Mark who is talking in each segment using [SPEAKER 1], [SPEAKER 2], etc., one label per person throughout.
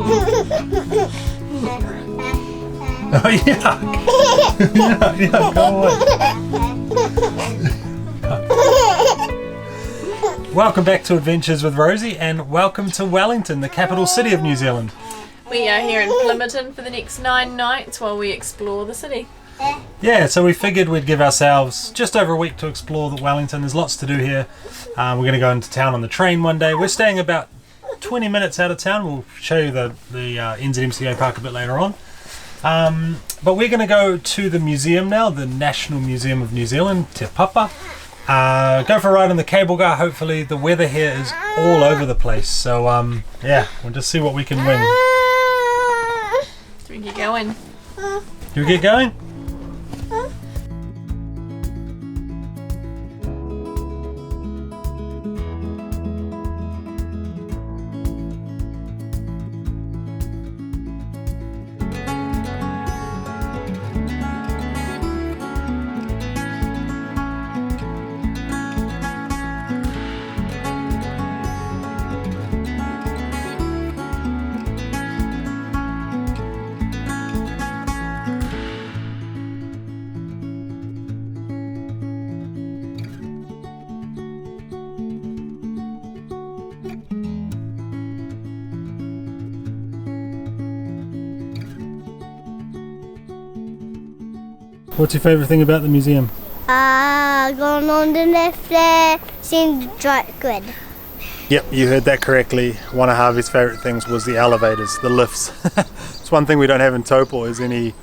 [SPEAKER 1] Oh yeah. Yeah, go away. Welcome back to Adventures with Rosie, and welcome to Wellington, the capital city of New Zealand.
[SPEAKER 2] We are here in Plymouton for the next 9 nights while we explore the city.
[SPEAKER 1] Yeah, so we figured we'd give ourselves just over a week to explore Wellington. There's lots to do here. We're going to go into town on the train one day. We're staying about 20 minutes out of town. We'll show you the NZMCA park a bit later on. But we're going to go to the museum now, the National Museum of New Zealand, Te Papa. Go for a ride in the cable car. Hopefully the weather here is all over the place. So yeah, we'll just see what we can win.
[SPEAKER 2] Do we get going?
[SPEAKER 1] You get going? What's your favourite thing about the museum?
[SPEAKER 3] Going on the left there, seeing the giant squid.
[SPEAKER 1] Yep, you heard that correctly. One of Harvey's favourite things was the elevators, the lifts. It's one thing we don't have in Taupo is any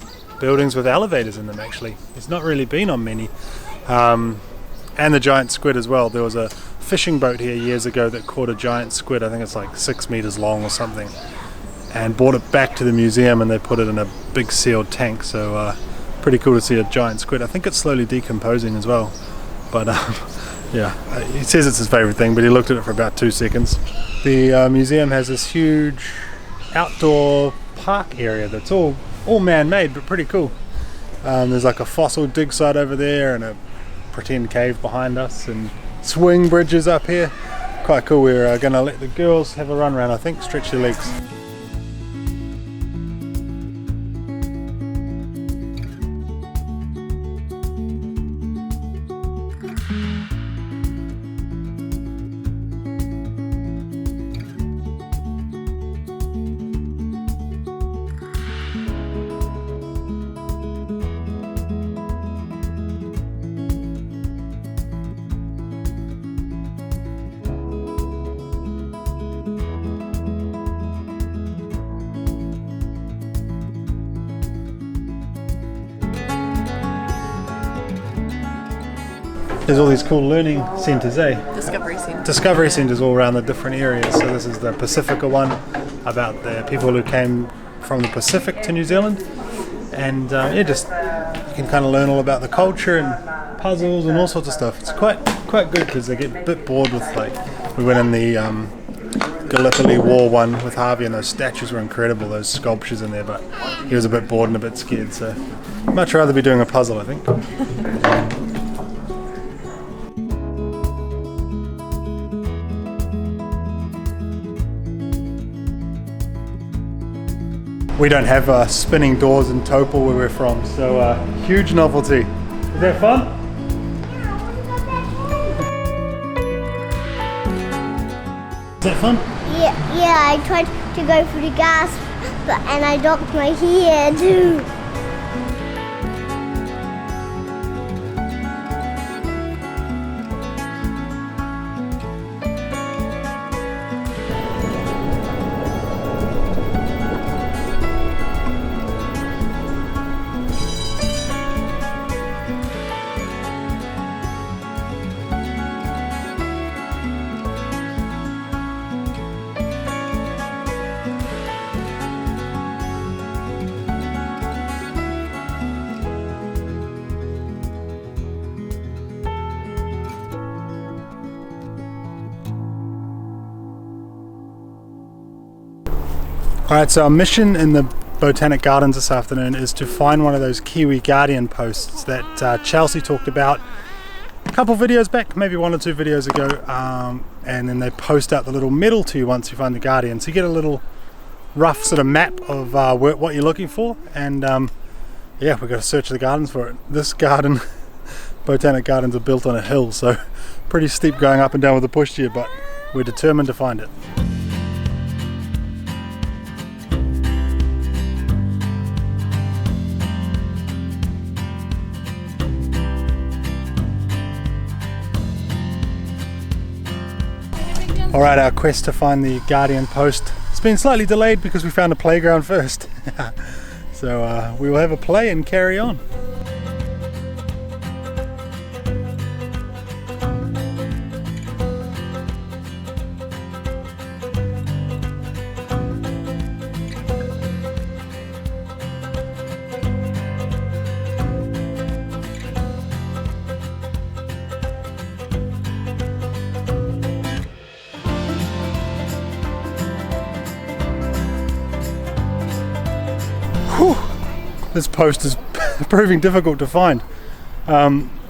[SPEAKER 1] buildings with elevators in them actually. There's not really been on many. And the giant squid as well. There was a fishing boat here years ago that caught a giant squid. I think it's like 6 meters long or something. And brought it back to the museum and they put it in a big sealed tank. So pretty cool to see a giant squid. I think it's slowly decomposing as well. But yeah, he says it's his favourite thing, but he looked at it for about 2 seconds. The museum has this huge outdoor park area that's all man-made, but pretty cool. There's like a fossil dig site over there and a pretend cave behind us and swing bridges up here. Quite cool. We're going to let the girls have a run around, I think, stretch their legs. There's all these cool learning centres, eh?
[SPEAKER 2] Discovery centres.
[SPEAKER 1] Discovery centres all around the different areas. So this is the Pacifica one, about the people who came from the Pacific to New Zealand. And yeah, just you can kind of learn all about the culture and puzzles and all sorts of stuff. It's quite good because they get a bit bored with, like, we went in the Gallipoli War one with Harvey and those statues were incredible, those sculptures in there, but he was a bit bored and a bit scared, so much rather be doing a puzzle, I think. We don't have spinning doors in Taupo where we're from, so huge novelty. Is that fun? Is that fun?
[SPEAKER 3] Yeah, I tried to go through the gas, and I knocked my head too.
[SPEAKER 1] Alright, so our mission in the Botanic Gardens this afternoon is to find one of those Kiwi Guardian posts that Chelsea talked about a couple videos back, maybe 1 or 2 videos ago, and then they post out the little medal to you once you find the Guardian. So you get a little rough sort of map of what you're looking for, and yeah, we've got to search the gardens for it. This garden, Botanic Gardens, are built on a hill, so pretty steep going up and down with the pushchair, but we're determined to find it. Alright, our quest to find the Guardian post has been slightly delayed because we found a playground first. So we will have a play and carry on. Whew. This post is proving difficult to find.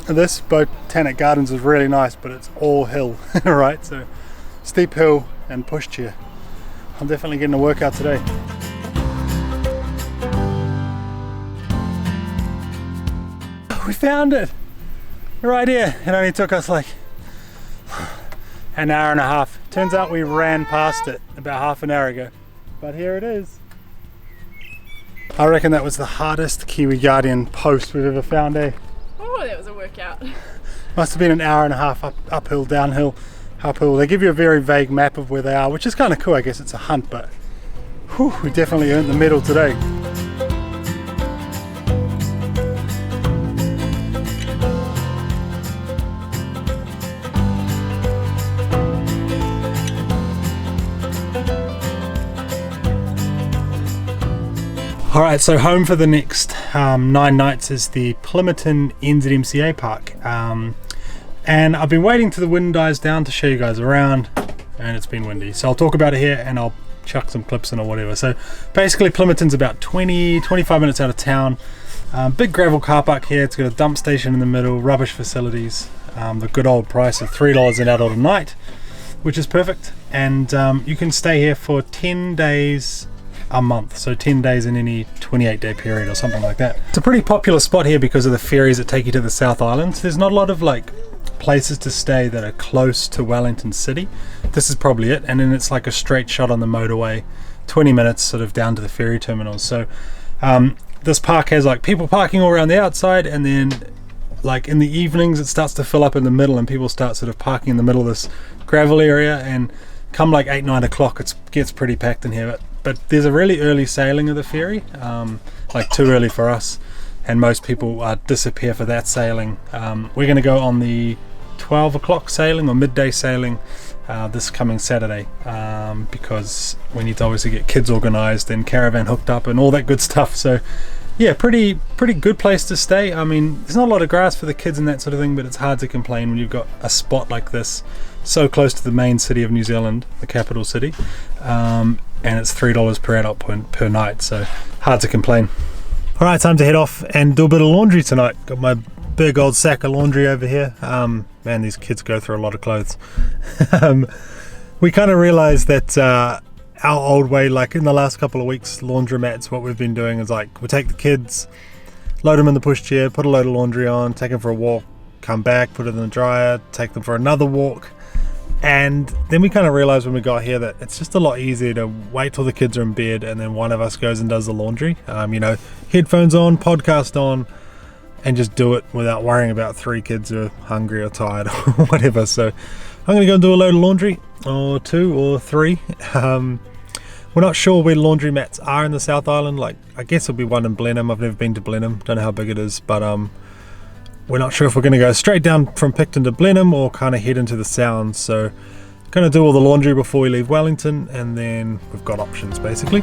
[SPEAKER 1] This Botanic Gardens is really nice, but it's all hill, right? So steep hill and pushchair. I'm definitely getting a workout today. We found it! Right here. It only took us like an hour and a half. Turns out we ran past it about half an hour ago. But here it is. I reckon that was the hardest Kiwi Guardian post we've ever found, eh?
[SPEAKER 2] Oh, that was a workout.
[SPEAKER 1] Must have been an hour and a half uphill, downhill, uphill. They give you a very vague map of where they are, which is kind of cool. I guess it's a hunt, but whew, we definitely earned the medal today. Alright, so home for the next 9 nights is the Plimerton NZMCA Park. And I've been waiting till the wind dies down to show you guys around, and it's been windy. So I'll talk about it here and I'll chuck some clips in or whatever. So basically Plimerton's about 20-25 minutes out of town. Big gravel car park here. It's got a dump station in the middle, rubbish facilities, the good old price of $3 an adult a night, which is perfect. And you can stay here for 10 days a month, so 10 days in any 28-day period or something like that. It's a pretty popular spot here because of the ferries that take you to the South Island. There's not a lot of like places to stay that are close to Wellington City. This is probably it, and then it's like a straight shot on the motorway, 20 minutes sort of down to the ferry terminals. So this park has like people parking all around the outside, and then like in the evenings it starts to fill up in the middle and people start sort of parking in the middle of this gravel area, and come like 8-9 o'clock it gets pretty packed in here. But there's a really early sailing of the ferry, like too early for us, and most people disappear for that sailing. We're going to go on the 12 o'clock sailing or midday sailing this coming Saturday, because we need to obviously get kids organised and caravan hooked up and all that good stuff. So yeah, pretty good place to stay. I mean, there's not a lot of grass for the kids and that sort of thing, but it's hard to complain when you've got a spot like this so close to the main city of New Zealand, the capital city, and it's $3 per adult per night, so hard to complain. Alright, time to head off and do a bit of laundry tonight. Got my big old sack of laundry over here. Man, these kids go through a lot of clothes. We kind of realised that our old way, like in the last couple of weeks, laundromats, what we've been doing is like we take the kids, load them in the pushchair, put a load of laundry on, take them for a walk, come back, put it in the dryer, take them for another walk. And then we kind of realized when we got here that it's just a lot easier to wait till the kids are in bed and then one of us goes and does the laundry. You know, headphones on, podcast on, and just do it without worrying about 3 kids who are hungry or tired or whatever. So I'm going to go and do a load of laundry, or 2 or 3. We're not sure where laundromats are in the South Island. Like, I guess there'll be one in Blenheim. I've never been to Blenheim. Don't know how big it is, but we're not sure if we're going to go straight down from Picton to Blenheim or kind of head into the Sounds. So going to do all the laundry before we leave Wellington, and then we've got options basically.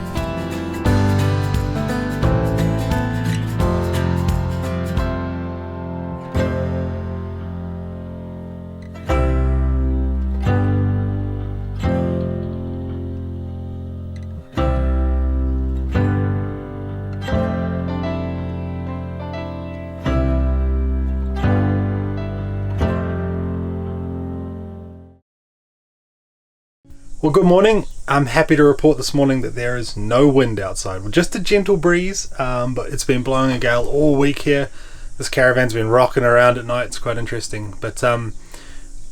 [SPEAKER 1] Well, good morning. I'm happy to report this morning that there is no wind outside. Well, just a gentle breeze, but it's been blowing a gale all week here. This caravan's been rocking around at night. It's quite interesting. But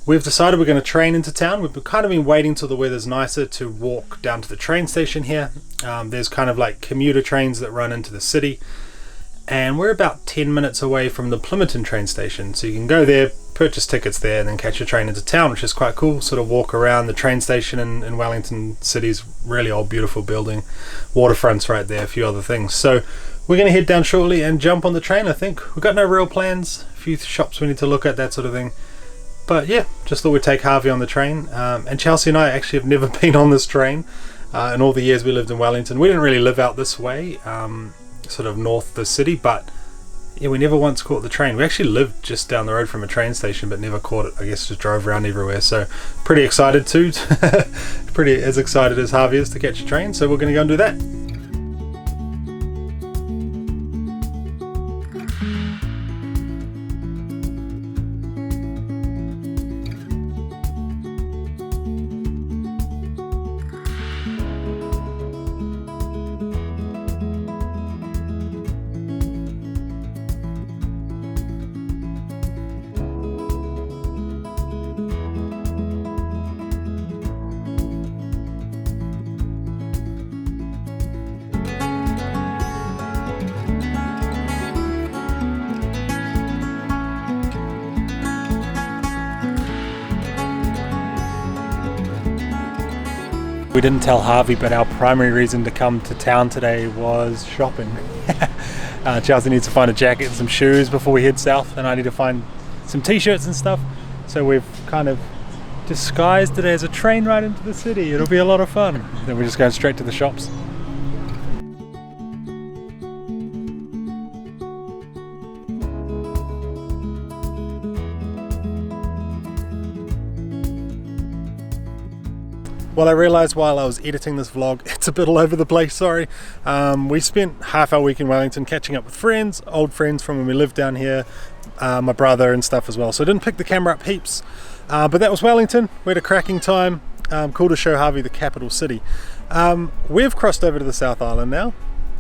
[SPEAKER 1] we've decided we're going to train into town. We've kind of been waiting till the weather's nicer to walk down to the train station here. There's kind of like commuter trains that run into the city. And we're about 10 minutes away from the Wellington train station. So you can go there, purchase tickets there, and then catch a train into town, which is quite cool. Sort of walk around the train station in Wellington City's really old, beautiful building. Waterfronts right there, a few other things. So we're going to head down shortly and jump on the train, I think. We've got no real plans. A few shops we need to look at, that sort of thing. But yeah, just thought we'd take Harvey on the train. And Chelsea and I actually have never been on this train in all the years we lived in Wellington. We didn't really live out this way, sort of north of the city, but yeah, we never once caught the train. We actually lived just down the road from a train station, but never caught it. I guess just drove around everywhere. So pretty excited too. Pretty as excited as Harvey is to catch a train. So we're going to go and do that. We didn't tell Harvey, but our primary reason to come to town today was shopping. Chelsea needs to find a jacket and some shoes before we head south, and I need to find some t-shirts and stuff. So we've kind of disguised it as a train ride into the city. It'll be a lot of fun. Then we're just going straight to the shops. Well, I realised while I was editing this vlog, it's a bit all over the place, sorry. We spent half our week in Wellington catching up with friends, old friends from when we lived down here, my brother and stuff as well. So I didn't pick the camera up heaps, but that was Wellington. We had a cracking time. Cool to show Harvey the capital city. We've crossed over to the South Island now,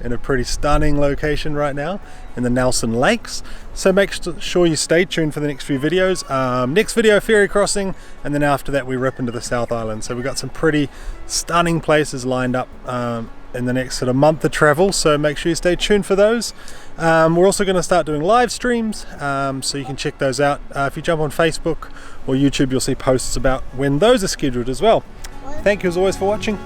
[SPEAKER 1] in a pretty stunning location right now in the Nelson Lakes. So make sure you stay tuned for the next few videos. Next video, ferry crossing, and then after that we rip into the South Island. So we've got some pretty stunning places lined up in the next sort of month of travel, so make sure you stay tuned for those. We're also going to start doing live streams, so you can check those out. If you jump on Facebook or YouTube, you'll see posts about when those are scheduled as well. Thank you as always for watching.